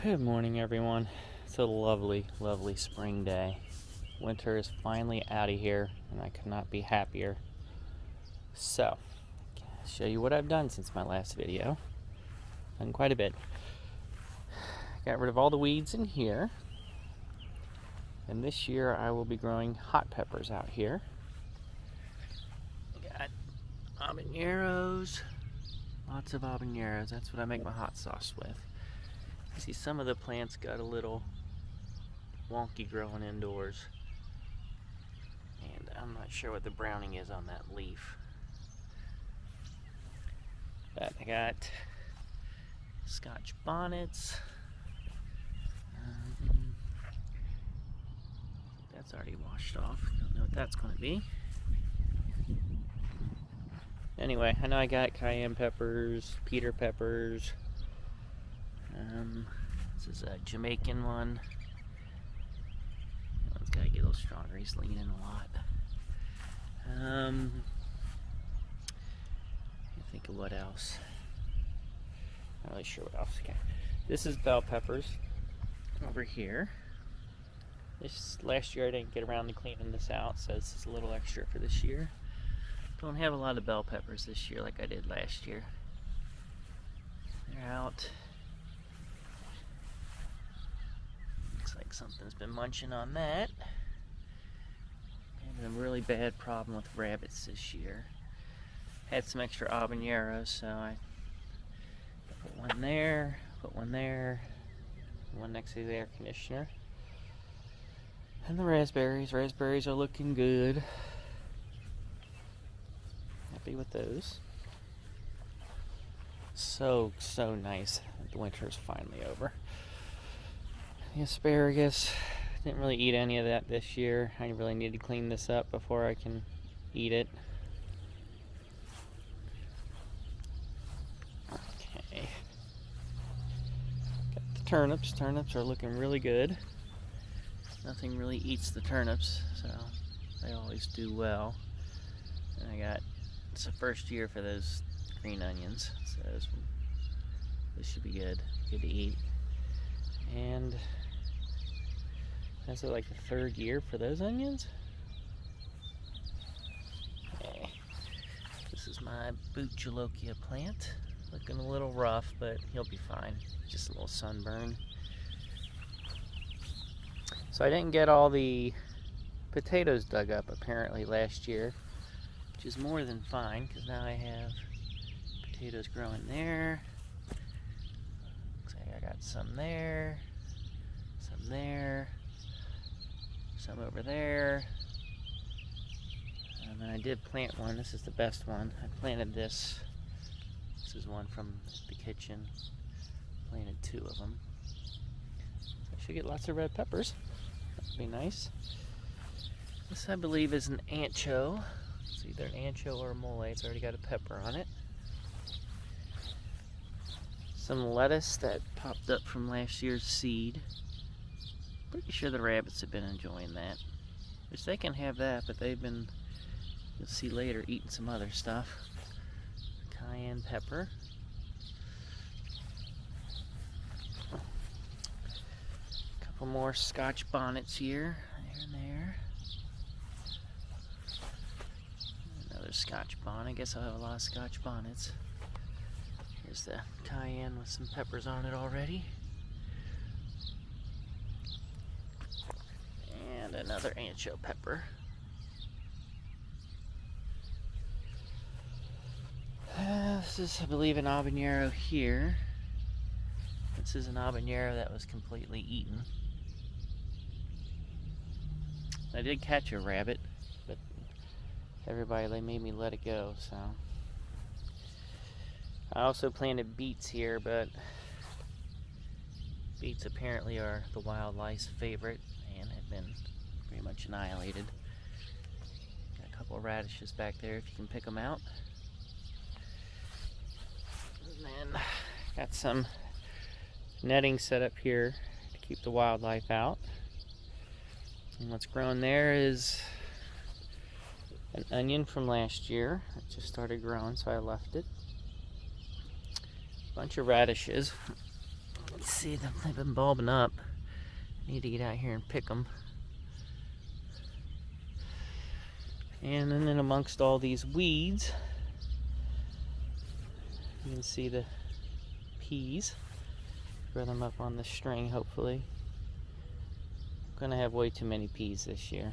Good morning, everyone. It's a lovely, lovely spring day. Winter is finally out of here, and I could not be happier. So, I'll show you what I've done since my last video. Done quite a bit. Got rid of all the weeds in here. And this year I will be growing hot peppers out here. Got habaneros. Lots of habaneros. That's what I make my hot sauce with. See, some of the plants got a little wonky growing indoors, and I'm not sure what the browning is on that leaf. But I got Scotch bonnets. That's already washed off. Don't know what that's going to be. Anyway, I know I got cayenne peppers, Peter peppers. This is a Jamaican one. That one's got to get a little stronger. He's leaning a lot. I think of what else. Not really sure what else. Okay. This is bell peppers over here. This last year I didn't get around to cleaning this out, so this is a little extra for this year. Don't have a lot of bell peppers this year like I did last year. They're out. Looks like something's been munching on that. Having a really bad problem with rabbits this year. Had some extra habaneros, so I put one there, one next to the air conditioner. And the raspberries. Raspberries are looking good. Happy with those. So nice. The winter is finally over. The asparagus. Didn't really eat any of that this year. I really need to clean this up before I can eat it. Okay. Got the turnips. Turnips are looking really good. Nothing really eats the turnips, so they always do well. And it's the first year for those green onions, so this should be good to eat. And that's like the third year for those onions. Okay. This is my boot jalokia plant. Looking a little rough, but he'll be fine. Just a little sunburn. So I didn't get all the potatoes dug up apparently last year, which is more than fine because now I have potatoes growing there. Looks like I got some there, some over there. And then I did plant one. This is the best one. I planted this. This is one from the kitchen. Planted 2 of them. So I should get lots of red peppers. That'd be nice. This, I believe, is an ancho. It's either an ancho or a mole. It's already got a pepper on it. Some lettuce that popped up from last year's seed. Pretty sure the rabbits have been enjoying that. Which they can have that, but they've been, you'll see later, eating some other stuff. Cayenne pepper. Couple more Scotch bonnets here, there and there. Another Scotch bonnet. I guess I'll have a lot of Scotch bonnets. Here's the cayenne with some peppers on it already. And another ancho pepper. This is, I believe, an habanero here. This is an habanero that was completely eaten. I did catch a rabbit, but they made me let it go, so. I also planted beets here, but beets apparently are the wildlife's favorite and have been pretty much annihilated. Got a couple of radishes back there if you can pick them out. And then got some netting set up here to keep the wildlife out. And what's growing there is an onion from last year. It just started growing, so I left it. A bunch of radishes. See them, they've been bulbing up. Need to get out here and pick them. And then amongst all these weeds, you can see the peas. Grow them up on the string, hopefully. I'm gonna have way too many peas this year.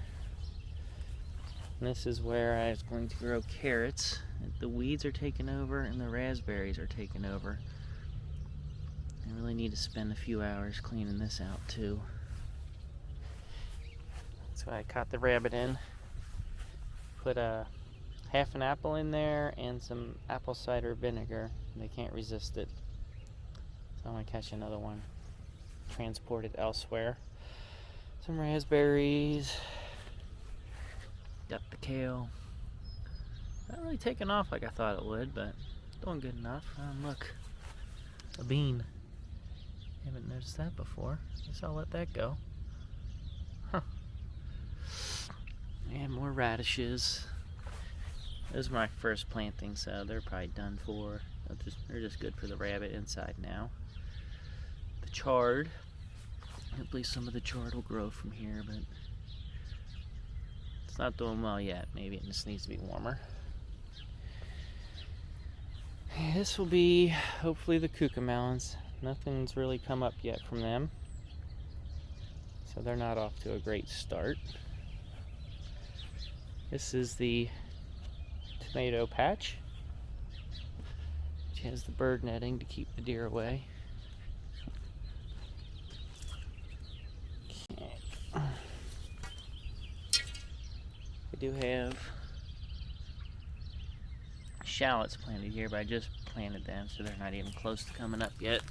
And this is where I was going to grow carrots. The weeds are taking over and the raspberries are taking over. I really need to spend a few hours cleaning this out too. That's why I caught the rabbit in. Put half an apple in there and some apple cider vinegar. They can't resist it. So I'm gonna catch another one. Transport it elsewhere. Some raspberries. Got the kale. Not really taking off like I thought it would, but doing good enough. Look, a bean. Haven't noticed that before. Guess I'll let that go. Huh. And more radishes. Those are my first plantings, so they're probably done for. They're just good for the rabbit inside now. The chard. Hopefully some of the chard will grow from here, but it's not doing well yet. Maybe it just needs to be warmer. This will be hopefully the cucamelons. Nothing's really come up yet from them, so they're not off to a great start. This is the tomato patch, which has the bird netting to keep the deer away. Okay. I do have shallots planted here, but I just planted them, so they're not even close to coming up yet.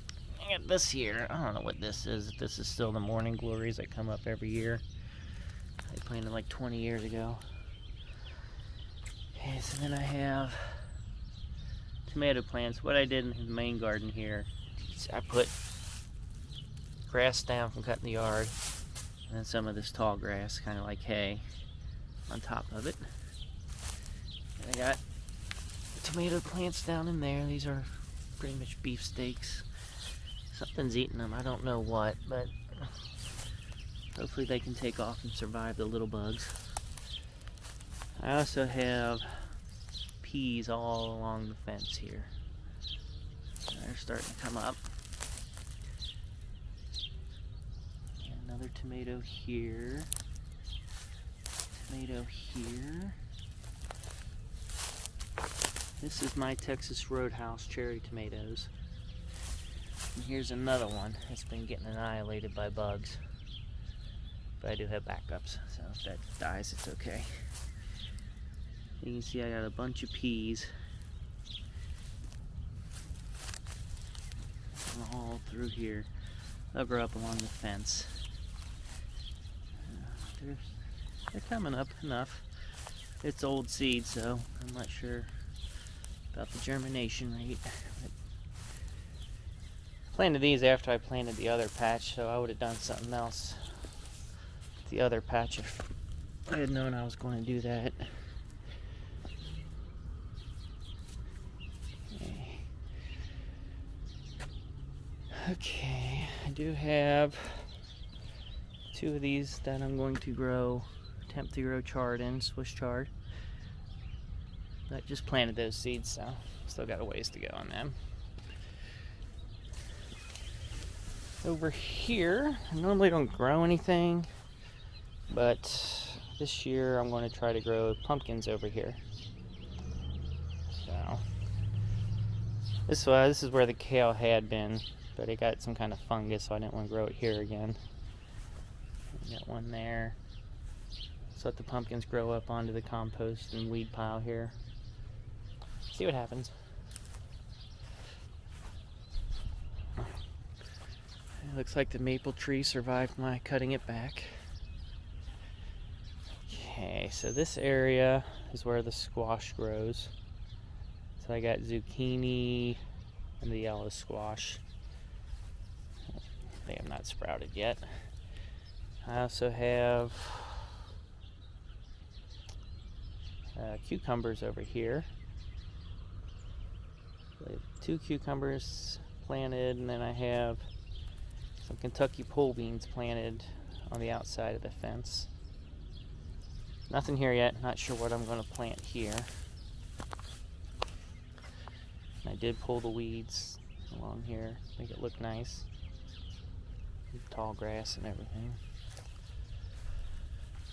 And this here, I don't know what this is. If this is still the morning glories that come up every year. I planted like 20 years ago. Okay, so then I have tomato plants. What I did in the main garden here is I put grass down from cutting the yard, and then some of this tall grass, kind of like hay, on top of it. And I got tomato plants down in there. These are pretty much beefsteaks. Something's eating them. I don't know what, but hopefully they can take off and survive the little bugs. I also have peas all along the fence here. They're starting to come up. And another tomato here. Tomato here. This is my Texas Roadhouse cherry tomatoes. And here's another one that's been getting annihilated by bugs. But I do have backups, so if that dies, it's okay. You can see I got a bunch of peas all through here. They'll grow up along the fence. They're coming up enough. It's old seed, so I'm not sure about the germination rate. I planted these after I planted the other patch, so I would have done something else with the other patch if I had known I was going to do that. Okay, I do have two of these that I'm going to attempt to grow chard in, Swiss chard. I just planted those seeds, so still got a ways to go on them. Over here, I normally don't grow anything, but this year I'm going to try to grow pumpkins over here. So this is where the kale had been, but it got some kind of fungus, so I didn't want to grow it here again. Got one there. Let's let the pumpkins grow up onto the compost and weed pile here. See what happens. It looks like the maple tree survived my cutting it back. Okay, so this area is where the squash grows. So I got zucchini and the yellow squash. They have not sprouted yet. I also have cucumbers over here. So I have 2 cucumbers planted, and then I have some Kentucky pole beans planted on the outside of the fence. Nothing here yet. Not sure what I'm going to plant here. I did pull the weeds along here, make it look nice. Tall grass and everything.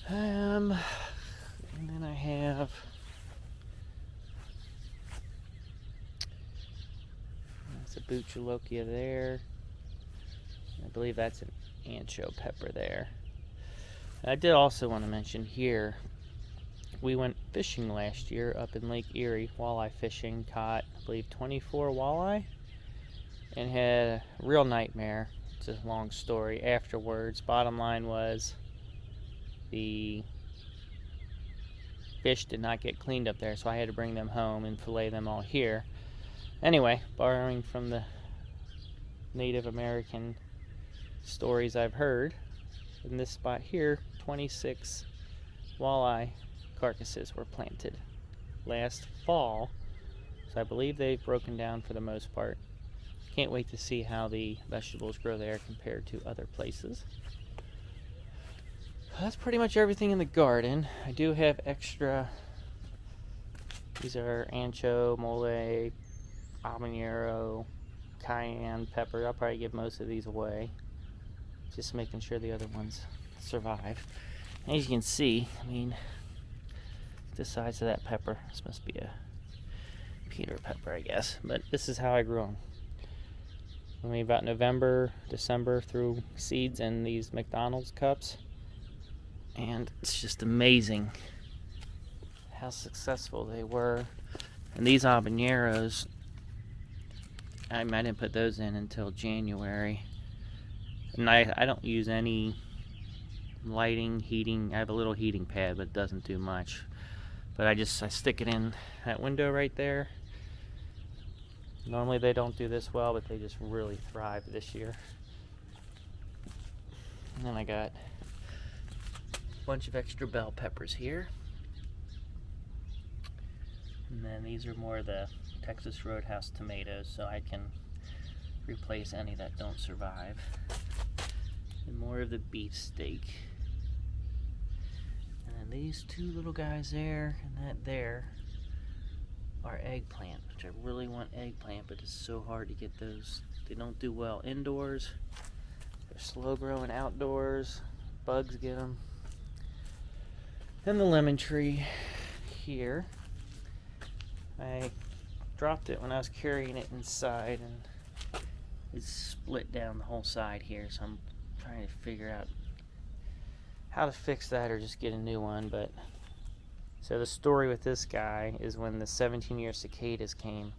And then I have that's a Buchalokia there. I believe that's an ancho pepper there. I did also want to mention here, we went fishing last year up in Lake Erie, walleye fishing, caught I believe 24 walleye, and had a real nightmare. It's a long story afterwards. Bottom line was the fish did not get cleaned up there, so I had to bring them home and fillet them all here. Anyway, borrowing from the Native American stories I've heard, in this spot here, 26 walleye carcasses were planted last fall, so I believe they've broken down for the most part. Can't wait to see how the vegetables grow there compared to other places. That's pretty much everything in the garden. I do have extra. These are ancho, mole, habanero, cayenne pepper. I'll probably give most of these away, just making sure the other ones survive. As you can see, I mean, the size of that pepper. This must be a Peter pepper, I guess. But this is how I grew them. I mean, about November, December through seeds in these McDonald's cups. And it's just amazing how successful they were. And these habaneros, I didn't put those in until January. And I don't use any lighting, heating. I have a little heating pad, but it doesn't do much. But I stick it in that window right there. Normally they don't do this well, but they just really thrive this year. And then I got a bunch of extra bell peppers here. And then these are more the Texas Roadhouse tomatoes, so I can replace any that don't survive. And more of the beefsteak. And then these two little guys there and that there are eggplant, which I really want eggplant, but it's so hard to get those. They don't do well indoors. They're slow growing outdoors. Bugs get them. And the lemon tree here. I dropped it when I was carrying it inside, and it's split down the whole side here, so I'm trying to figure out how to fix that or just get a new one. But so the story with this guy is when the 17-year cicadas came,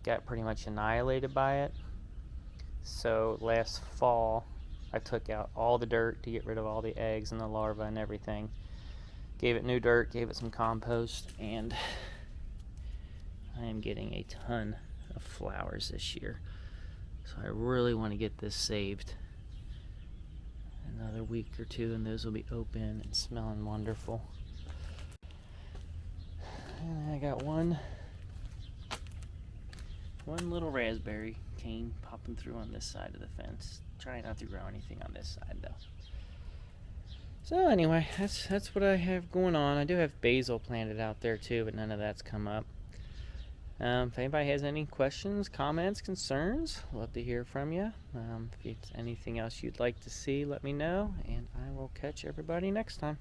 got pretty much annihilated by it. So last fall I took out all the dirt to get rid of all the eggs and the larvae and everything. Gave it new dirt, gave it some compost, and I am getting a ton of flowers this year. So I really want to get this saved. Another week or two and those will be open and smelling wonderful. And I got one little raspberry cane popping through on this side of the fence. Trying not to grow anything on this side though. So anyway, that's what I have going on. I do have basil planted out there too, but none of that's come up. If anybody has any questions, comments, concerns, love to hear from you. If it's anything else you'd like to see, let me know, and I will catch everybody next time.